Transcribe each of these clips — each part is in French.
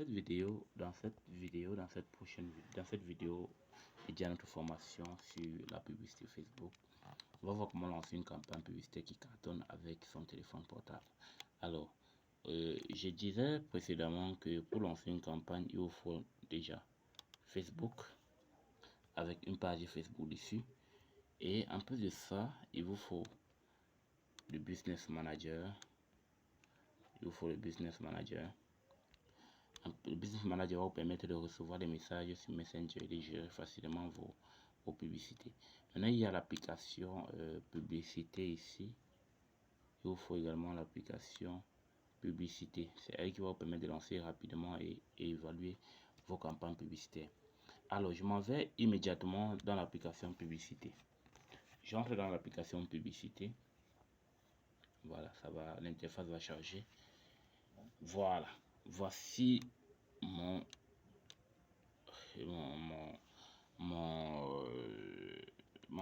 cette vidéo, dans cette vidéo dédiée à notre formation sur la publicité Facebook, on va voir comment lancer une campagne publicitaire qui cartonne avec son téléphone portable. Alors, je disais précédemment que pour lancer une campagne, il vous faut déjà Facebook avec une page Facebook dessus, et en plus de ça, il vous faut le Business Manager. Le Business Manager va vous permettre de recevoir des messages sur Messenger et de gérer facilement vos publicités. Maintenant, il y a l'application publicité ici. Il vous faut également l'application publicité. C'est elle qui va vous permettre de lancer rapidement et évaluer vos campagnes publicitaires. Alors, je m'en vais immédiatement dans l'application publicité. J'entre dans l'application publicité. Voilà, l'interface va charger. Voilà, voici mon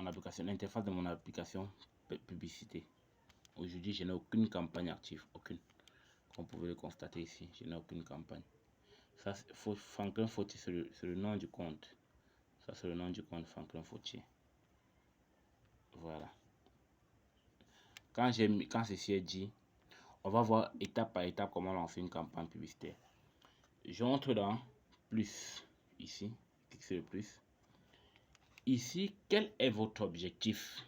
application, l'interface de mon application publicité. Aujourd'hui, je n'ai aucune campagne active, aucune. Comme vous pouvez le constater ici, je n'ai aucune campagne. Ça, Franklin Fortier, c'est le nom du compte. Ça, c'est le nom du compte Franklin Fortier. Voilà. Quand ceci est dit, on va voir étape par étape comment lancer une campagne publicitaire. J'entre dans plus ici, clique sur le plus. Ici, quel est votre objectif?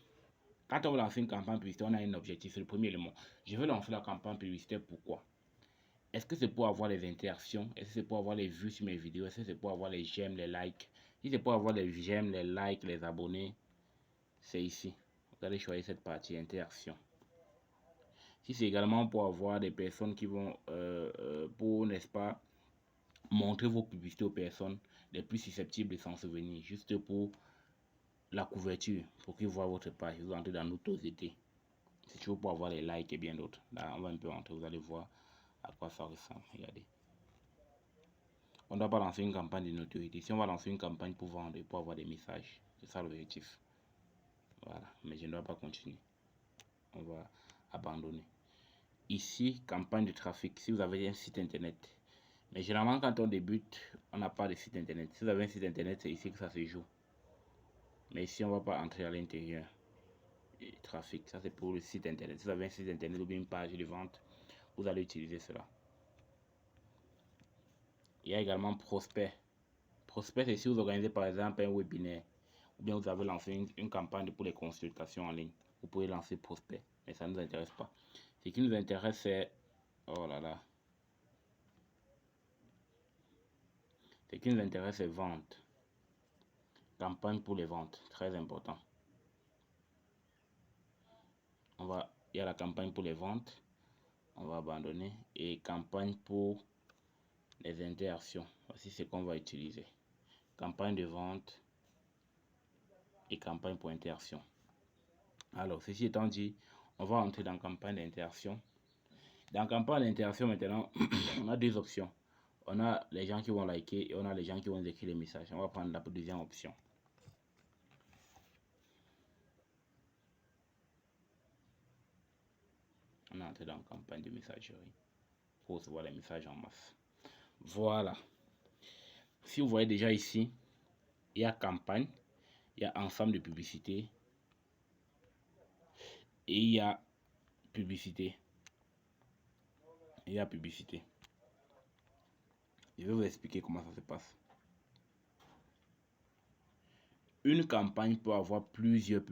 Quand on va lancer une campagne publicitaire, on a un objectif, c'est le premier élément. Je veux lancer la campagne publicitaire, pourquoi? Est-ce que c'est pour avoir les interactions? Est-ce que c'est pour avoir les vues sur mes vidéos? Est-ce que c'est pour avoir les j'aime, les likes? Si c'est pour avoir les j'aime, les likes, les abonnés, c'est ici. Vous allez choisir cette partie interaction. Si c'est également pour avoir des personnes qui vont, n'est-ce pas, montrer vos publicités aux personnes les plus susceptibles de s'en souvenir, juste pour la couverture, pour qu'ils voient votre page. Vous entrez dans notoriété. C'est toujours pour avoir les likes et bien d'autres. Là, on va un peu entrer, vous allez voir à quoi ça ressemble. Regardez. On ne doit pas lancer une campagne de notoriété. Si on va lancer une campagne pour vendre et pour avoir des messages, c'est ça l'objectif. Voilà, mais je ne dois pas continuer. On va abandonner. Ici, campagne de trafic. Si vous avez un site internet, mais généralement quand on débute, on n'a pas de site internet. Si vous avez un site internet, c'est ici que ça se joue. Mais ici, on ne va pas entrer à l'intérieur. Trafic, ça c'est pour le site internet. Si vous avez un site internet ou bien une page de vente, vous allez utiliser cela. Il y a également prospect. Prospect, c'est si vous organisez par exemple un webinaire ou bien vous avez lancé une campagne pour les consultations en ligne. Vous pouvez lancer prospect, mais ça ne nous intéresse pas. Ce qui nous intéresse, c'est... Oh là là. Ce qui nous intéresse, c'est vente. Campagne pour les ventes, très important. Il y a la campagne pour les ventes. On va abandonner. Et campagne pour les interactions. Voici ce qu'on va utiliser. Campagne de vente et campagne pour interaction. Alors, ceci étant dit, on va entrer dans campagne d'interaction. Dans campagne d'interaction, maintenant, on a deux options. On a les gens qui vont liker et on a les gens qui vont écrire les messages. On va prendre la deuxième option. On est entré dans la campagne de messagerie pour recevoir les messages en masse. Voilà. Si vous voyez déjà ici, il y a campagne, il y a ensemble de publicités et il y a publicité. Il y a publicité. Je vais vous expliquer comment ça se passe. Une campagne peut avoir plusieurs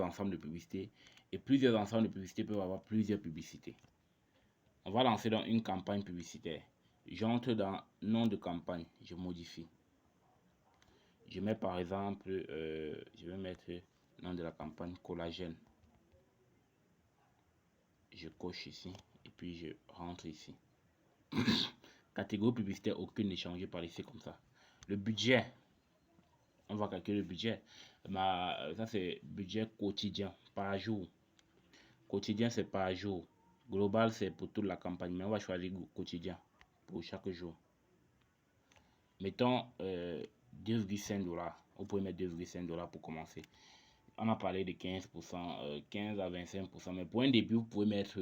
ensembles de publicités et plusieurs ensembles de publicités peuvent avoir plusieurs publicités. On va lancer dans une campagne publicitaire. J'entre dans nom de campagne, je modifie. Je mets par exemple, je vais mettre nom de la campagne collagène. Je coche ici et puis je rentre ici. Catégorie publicitaire, aucune n'est changée par ici comme ça. Le budget, on va calculer le budget. Ça c'est budget quotidien, par jour. Quotidien c'est par jour. Global c'est pour toute la campagne, mais on va choisir quotidien pour chaque jour. Mettons 2,5 $. Vous pouvez mettre 2,5 $ pour commencer. On a parlé de 15%, 15 à 25%, mais pour un début, vous pouvez mettre,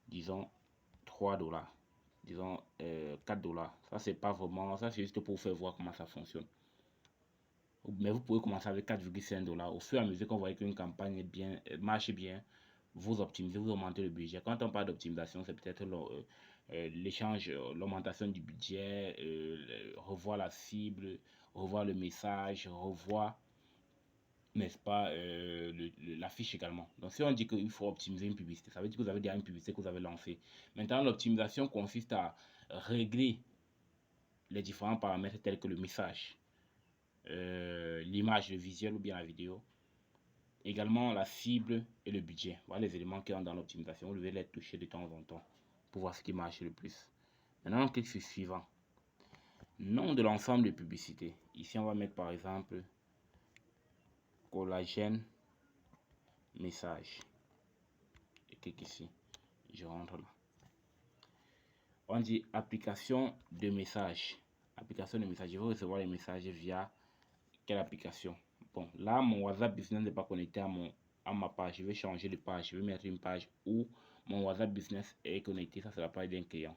disons, 3 $. disons 4 dollars. Ça, c'est pas vraiment, ça c'est juste pour vous faire voir comment ça fonctionne. Mais vous pouvez commencer avec 4,5 dollars. Au fur et à mesure qu'on voit qu'une campagne est bien, marche bien, vous optimisez, vous augmentez le budget. Quand on parle d'optimisation, c'est peut-être l'échange, l'augmentation du budget, revoir la cible, revoir le message, revoir, n'est-ce pas, l'affiche également. Donc si on dit qu'il faut optimiser une publicité, ça veut dire que vous avez déjà une publicité que vous avez lancée. Maintenant, l'optimisation consiste à régler les différents paramètres tels que le message, l'image, le visuel ou bien la vidéo. Également la cible et le budget. Voilà les éléments qui sont dans l'optimisation. Vous devez les toucher de temps en temps pour voir ce qui marche le plus. Maintenant, on clique sur suivant. Nom de l'ensemble de publicités. Ici, on va mettre par exemple collagène message. Et clique ici. Je rentre là. On dit application de message. Application de message. Je vais recevoir les messages via quelle application? Bon, là, mon WhatsApp Business n'est pas connecté à ma page. Je vais changer de page. Je vais mettre une page où mon WhatsApp Business est connecté. Ça, c'est la page d'un client.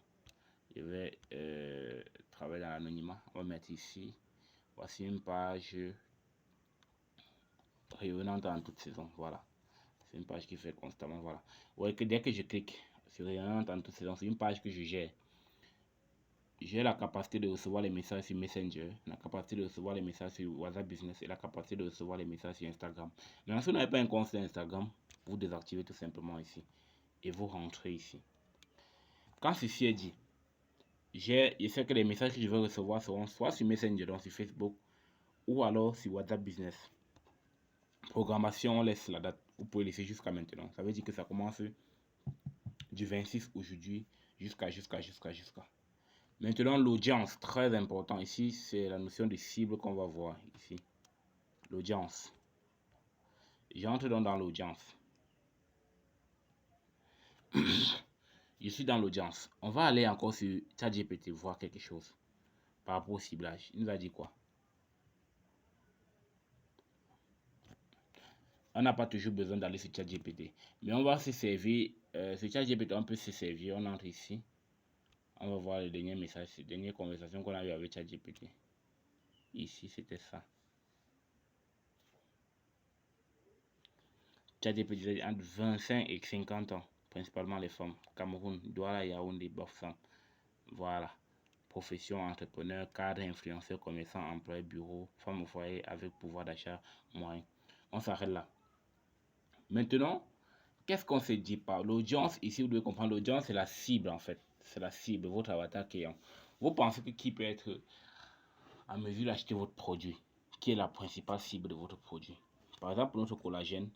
Je vais travailler dans l'anonymat. On va mettre ici. Voici une page rayonnante en toute saison. Voilà. C'est une page qui fait constamment. Voilà. Vous voyez que dès que je clique sur rayonnante en toute saison, c'est une page que je gère. J'ai la capacité de recevoir les messages sur Messenger, la capacité de recevoir les messages sur WhatsApp Business et la capacité de recevoir les messages sur Instagram. Maintenant, si vous n'avez pas un compte sur Instagram, vous désactivez tout simplement ici et vous rentrez ici. Quand ceci est dit, je sais que les messages que je vais recevoir seront soit sur Messenger, donc sur Facebook, ou alors sur WhatsApp Business. Programmation, on laisse la date. Vous pouvez laisser jusqu'à maintenant. Ça veut dire que ça commence du 26 aujourd'hui jusqu'à. Maintenant, l'audience, très important. Ici, c'est la notion de cible qu'on va voir ici. L'audience. J'entre donc dans l'audience. Je suis dans l'audience. On va aller encore sur ChatGPT voir quelque chose par rapport au ciblage. Il nous a dit quoi? On n'a pas toujours besoin d'aller sur ChatGPT. Mais on va se servir. Sur ChatGPT, on peut se servir. On entre ici. On va voir les derniers messages, les dernières conversations qu'on a eues avec ChatGPT. Ici, c'était ça. ChatGPT disait entre 25 et 50 ans, principalement les femmes. Cameroun, Douala, Yaoundé, Bafoussam. Voilà. Profession, entrepreneur, cadre, influenceur, commerçant, employé, bureau, femme au foyer avec pouvoir d'achat moyen. On s'arrête là. Maintenant, qu'est-ce qu'on se dit par l'audience? Ici, vous devez comprendre, l'audience, c'est la cible en fait. C'est la cible, votre avatar client. Vous pensez que qui peut être à mesure d'acheter votre produit? Qui est la principale cible de votre produit? Par exemple, pour notre collagène,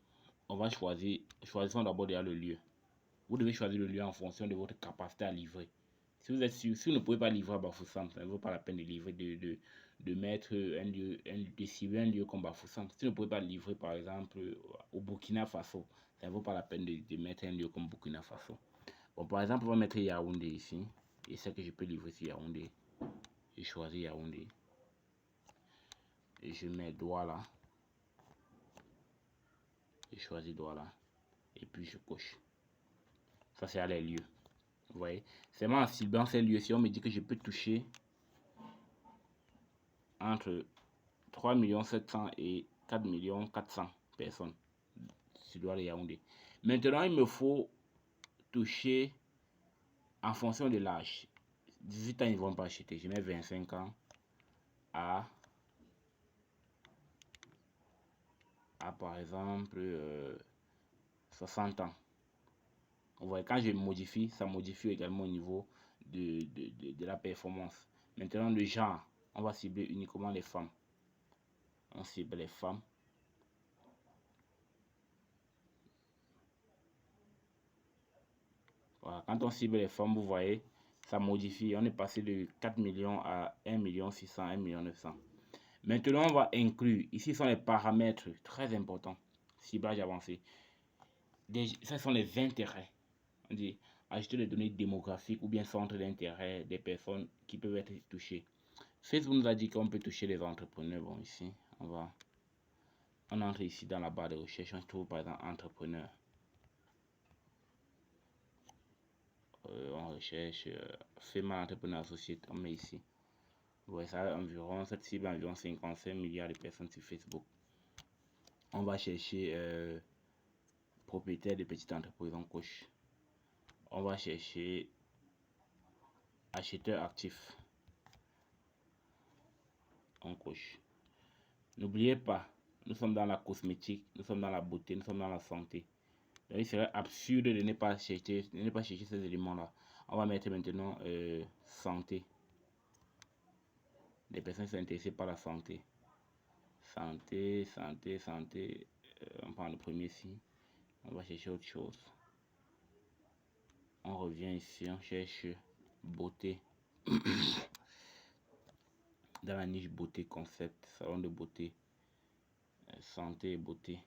on va choisissons d'abord déjà le lieu. Vous devez choisir le lieu en fonction de votre capacité à livrer. Si vous êtes sûr, si vous ne pouvez pas livrer à Bafoussam, ça ne vaut pas la peine de livrer, de mettre un lieu, de cibler un lieu comme Bafoussam. Si vous ne pouvez pas livrer, par exemple, au Burkina Faso, ça ne vaut pas la peine de mettre un lieu comme Burkina Faso. Bon, par exemple, on va mettre Yaoundé ici. Et c'est que je peux livrer sur Yaoundé. Je choisis Yaoundé. Et je mets Douala. Je choisis Douala. Et puis je coche. Ça, c'est à les lieux. Vous voyez, c'est moi en ciblant ces lieux. Si on me dit que je peux toucher entre 3 700 000 et 4 400 000 personnes sur Douala et Yaoundé. Maintenant, il me faut toucher en fonction de l'âge. 18 ans, ils ne vont pas acheter. Je mets 25 ans à par exemple 60 ans. Vous voyez, quand je modifie, ça modifie également au niveau de la performance. Maintenant, le genre, on va cibler uniquement les femmes. On cible les femmes. Voilà. Quand on cible les femmes, vous voyez, ça modifie. On est passé de 4 millions à 1 600 000, 1 900 000. Maintenant, on va inclure. Ici sont les paramètres très importants. Ciblage avancé. Ce sont les intérêts. On dit ajouter les données démographiques ou bien centre d'intérêt des personnes qui peuvent être touchées. Facebook nous a dit qu'on peut toucher les entrepreneurs. Bon, ici, on entre ici dans la barre de recherche. On trouve par exemple entrepreneur. on recherche female entrepreneur associate, on met ici. Vous voyez ça, environ, cette cible environ 55 milliards de personnes sur Facebook. On va chercher propriétaire de petites entreprises, on coche. On va chercher acheteur actif, on coche. N'oubliez pas, nous sommes dans la cosmétique, nous sommes dans la beauté, nous sommes dans la santé. Donc il serait absurde de ne pas chercher ces éléments-là. On va mettre maintenant santé. Les personnes sont intéressées par la santé. Santé. On prend le premier ici. On va chercher autre chose. On revient ici, on cherche beauté. Dans la niche beauté concept, salon de beauté, santé et beauté.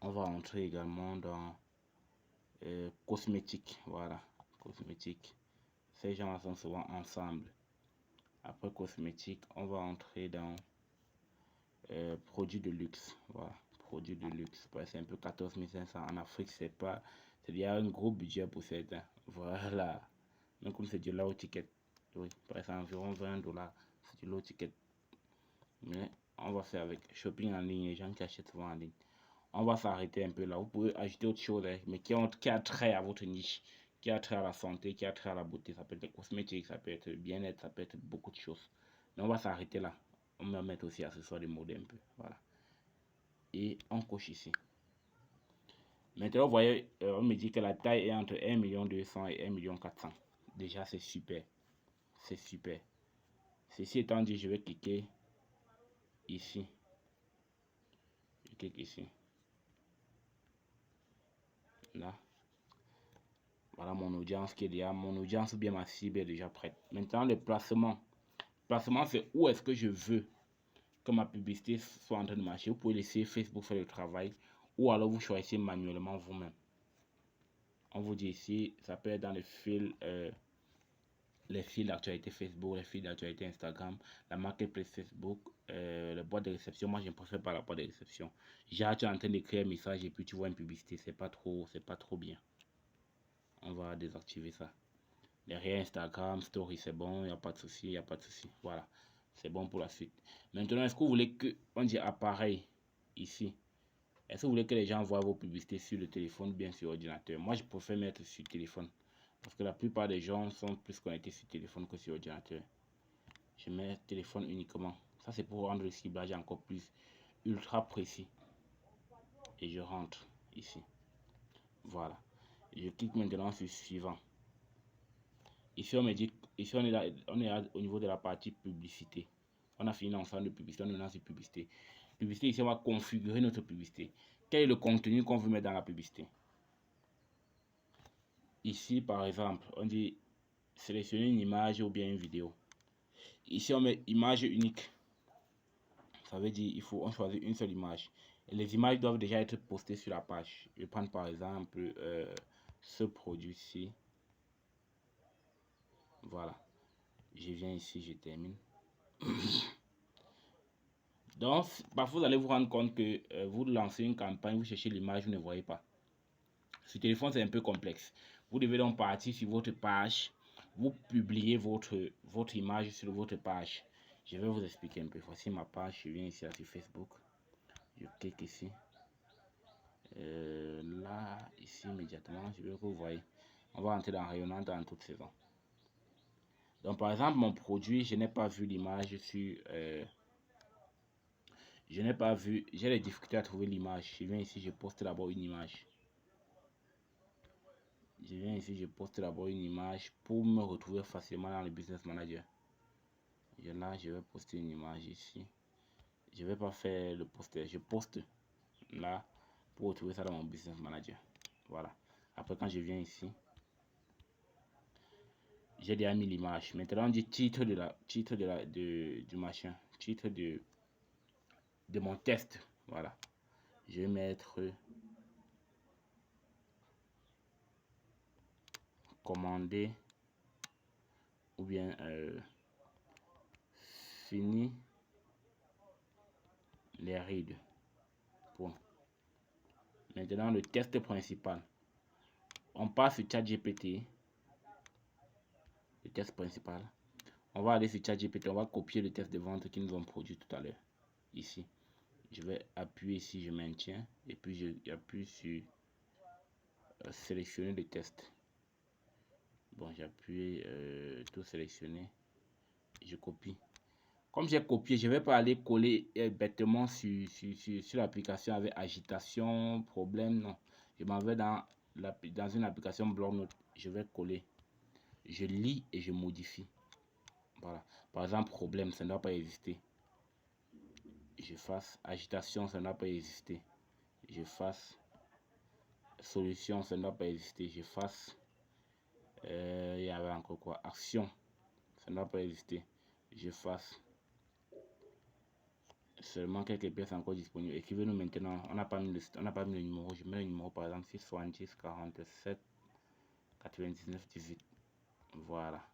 On va entrer également dans cosmétique. Voilà, cosmétique. Ces gens sont souvent ensemble. Après cosmétique, on va entrer dans produits de luxe. Voilà, produits de luxe. C'est un peu 14 500. En Afrique, c'est il y a un gros budget pour certains. Voilà. Donc, comme c'est du low ticket, oui, c'est environ 20 $. C'est du low ticket. Mais on va faire avec shopping en ligne, les gens qui achètent souvent en ligne. On va s'arrêter un peu là. Vous pouvez ajouter autre chose, hein, mais qui a trait à votre niche, qui a trait à la santé, qui a trait à la beauté. Ça peut être cosmétique, ça peut être bien-être, ça peut être beaucoup de choses. Mais on va s'arrêter là. On va mettre aussi accessoires de mode un peu. Voilà. Et on coche ici. Maintenant, vous voyez, on me dit que la taille est entre 1 200 000 et 1 400 000. Déjà, c'est super. C'est super. Ceci étant dit, je vais cliquer ici. Je clique ici. Là. Voilà mon audience qui est déjà, mon audience bien ma cible est déjà prête. Maintenant, le placement. Le placement, c'est où est-ce que je veux que ma publicité soit en train de marcher. Vous pouvez laisser Facebook faire le travail ou alors vous choisissez manuellement vous-même. On vous dit ici, ça peut être dans le fil, les fils d'actualité Facebook, les fils d'actualité Instagram, la marketplace Facebook, la boîte de réception. Moi, je ne préfère pas la boîte de réception. J'ai tu es en train d'écrire un message et puis tu vois une publicité, c'est pas trop bien. On va désactiver ça. Derrière Instagram, Story, c'est bon, il n'y a pas de souci, il n'y a pas de souci. Voilà, c'est bon pour la suite. Maintenant, est-ce que vous voulez que, on dit appareil, ici, est-ce que vous voulez que les gens voient vos publicités sur le téléphone ou bien sur ordinateur? Moi, je préfère mettre sur téléphone. Parce que la plupart des gens sont plus connectés sur téléphone que sur ordinateur. Je mets téléphone uniquement. Ça, c'est pour rendre le ciblage encore plus ultra précis. Et je rentre ici. Voilà. Je clique maintenant sur suivant. Ici, on me dit, ici, on est au niveau de la partie publicité. On a fini l'ensemble de publicité, on est maintenant sur publicité. Publicité, ici, on va configurer notre publicité. Quel est le contenu qu'on veut mettre dans la publicité? Ici, par exemple, on dit sélectionner une image ou bien une vidéo. Ici, on met image unique. Ça veut dire on choisit une seule image. Et les images doivent déjà être postées sur la page. Je vais prendre par exemple ce produit-ci. Voilà. Je viens ici, je termine. Donc, parfois, vous allez vous rendre compte que vous lancez une campagne, vous cherchez l'image, vous ne voyez pas. Sur téléphone, c'est un peu complexe. Vous devez donc partir sur votre page, vous publiez votre image sur votre page. Je vais vous expliquer un peu. Voici ma page, je viens ici sur Facebook. Je clique ici. Là, ici, immédiatement, je veux que vous voyez. On va entrer dans rayonnant dans toute saison. Donc, par exemple, mon produit, je n'ai pas vu l'image sur... je n'ai pas vu, j'ai des difficultés à trouver l'image. Je viens ici, je poste d'abord une image. Je viens ici, je poste d'abord une image pour me retrouver facilement dans le Business Manager. Et là, je vais poster une image ici. Je ne vais pas faire le poster, je poste là pour retrouver ça dans mon Business Manager. Voilà. Après, quand je viens ici, j'ai déjà mis l'image. Maintenant, on dit titre du machin, titre de mon test. Voilà. Je vais mettre commander ou bien fini les rides. Point. Maintenant, le test principal. on passe sur ChatGPT, le test principal. On va aller sur ChatGPT, on va copier le test de vente qu'ils nous ont produit tout à l'heure. Ici, je vais appuyer ici, je maintiens et puis j'appuie sur sélectionner le test. Bon, j'appuie tout sélectionner, je copie. Comme j'ai copié, je ne vais pas aller coller bêtement sur l'application avec agitation, problème, non. Je m'en vais dans une application bloc-notes, je vais coller. Je lis et je modifie. Voilà. Par exemple, problème, ça ne doit pas exister. J'efface. Agitation, ça ne doit pas exister. J'efface. Solution, ça ne doit pas exister. J'efface. Il y avait encore quoi? Action, ça ne doit pas exister. J'efface. Seulement quelques pièces encore disponibles. Écrivez-nous maintenant. On n'a pas mis le numéro. Je mets le numéro par exemple 670 47 99 18. Voilà.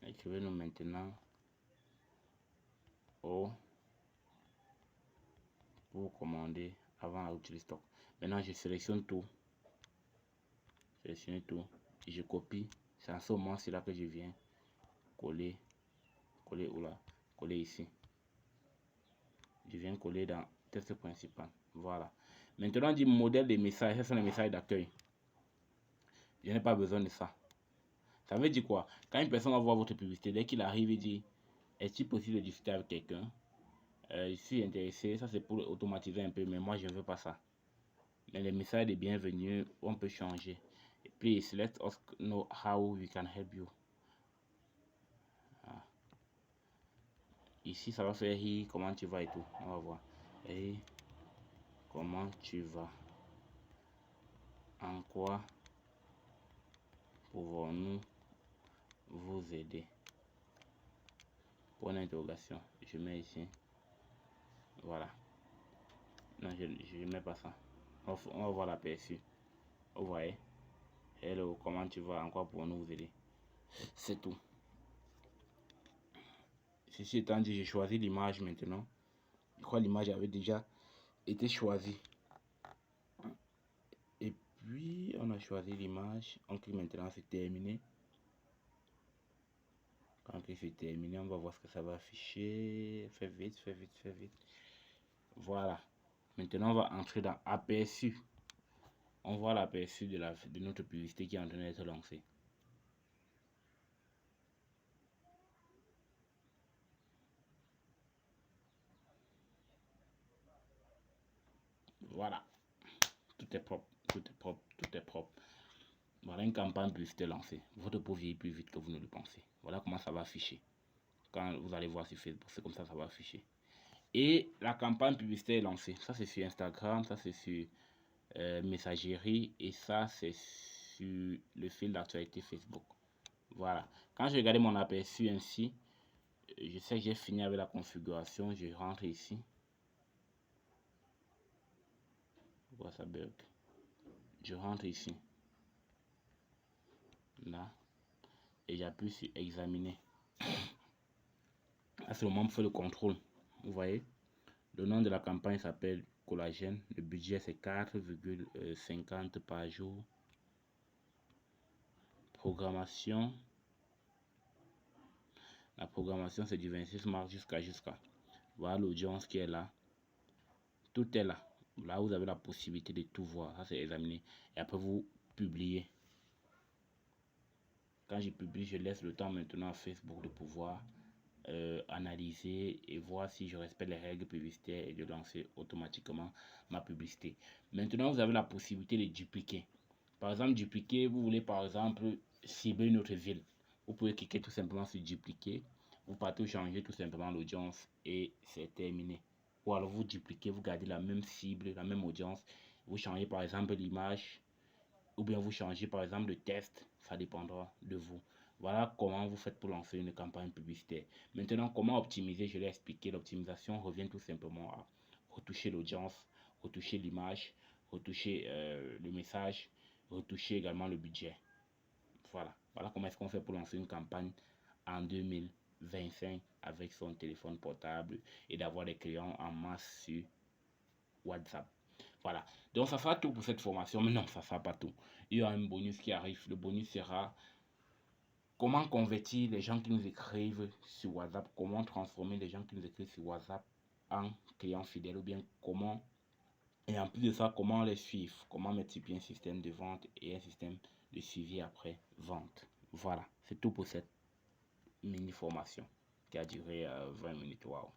Écrivez-nous maintenant au pour commander avant la rupture de stock. Maintenant je sélectionne tout. Sélectionner tout. Et je copie. C'est en ce moment c'est là que je viens coller. Coller où là? Coller ici. Je viens coller dans test principal. Voilà. Maintenant, on dit modèle des messages. Ce sont les messages d'accueil. Je n'ai pas besoin de ça. Ça veut dire quoi? Quand une personne va voir votre publicité, dès qu'il arrive, il dit est-il possible de discuter avec quelqu'un? Je suis intéressé. Ça, c'est pour automatiser un peu, mais moi, je ne veux pas ça. Mais les messages de bienvenue, on peut changer. Please, let us know how we can help you. Ah. Ici, ça va faire hey, comment tu vas et tout. On va voir. Hey, comment tu vas? En quoi pouvons-nous vous aider? Point d'interrogation. Je mets ici. Voilà. Non, je ne mets pas ça. On va voir l'aperçu. Vous voyez? Hello, comment tu vas? En quoi pouvons-nous vous aider? C'est tout. Ceci étant dit, j'ai choisi l'image maintenant. Je crois que l'image avait déjà été choisie. Et puis, on a choisi l'image. On clique maintenant sur terminer. Quand on clique sur terminer, on va voir ce que ça va afficher. Fais vite, fais vite, fais vite. Voilà. Maintenant, on va entrer dans aperçu. On voit l'aperçu de notre publicité qui est en train d'être lancée. Voilà. Tout est propre, tout est propre, tout est propre. Voilà une campagne publicitaire lancée. Votre peau vieillit plus vite que vous ne le pensez. Voilà comment ça va afficher. Quand vous allez voir sur Facebook, c'est comme ça va afficher. Et la campagne publicitaire est lancée. Ça, c'est sur Instagram, ça, c'est sur Messagerie et ça, c'est sur le fil d'actualité Facebook. Voilà. Quand je regarde mon aperçu ainsi, je sais que j'ai fini avec la configuration. Je rentre ici. Pourquoi ça bug? Je rentre ici. Là. Et j'appuie sur examiner. À ce moment, on fait le contrôle. Vous voyez, le nom de la campagne s'appelle Collagène. Le budget, c'est 4,50 par jour. Programmation. La programmation, c'est du 26 mars jusqu'à. Voilà l'audience qui est là. Tout est là. Là, vous avez la possibilité de tout voir. Ça, c'est examiné. Et après, vous publiez. Quand je publie, je laisse le temps maintenant à Facebook de pouvoir analyser et voir si je respecte les règles publicitaires et de lancer automatiquement ma publicité. Maintenant, vous avez la possibilité de dupliquer. Par exemple, dupliquer, vous voulez par exemple cibler une autre ville. Vous pouvez cliquer tout simplement sur dupliquer. Vous partez changer tout simplement l'audience et c'est terminé. Ou alors vous dupliquez, vous gardez la même cible, la même audience. Vous changez par exemple l'image ou bien vous changez par exemple le test. Ça dépendra de vous. Voilà comment vous faites pour lancer une campagne publicitaire. Maintenant, comment optimiser? Je l'ai expliqué. L'optimisation revient tout simplement à retoucher l'audience, retoucher l'image, retoucher le message, retoucher également le budget. Voilà. Voilà comment est-ce qu'on fait pour lancer une campagne en 2025 avec son téléphone portable et d'avoir des clients en masse sur WhatsApp. Voilà. Donc, ça sera tout pour cette formation. Mais non, ça ne sera pas tout. Il y a un bonus qui arrive. Le bonus sera comment convertir les gens qui nous écrivent sur WhatsApp. Comment transformer les gens qui nous écrivent sur WhatsApp en clients fidèles. Ou bien comment... Et en plus de ça, comment les suivre. Comment mettre sur pied un système de vente et un système de suivi après vente. Voilà. C'est tout pour cette mini formation qui a duré 20 minutes. Waouh.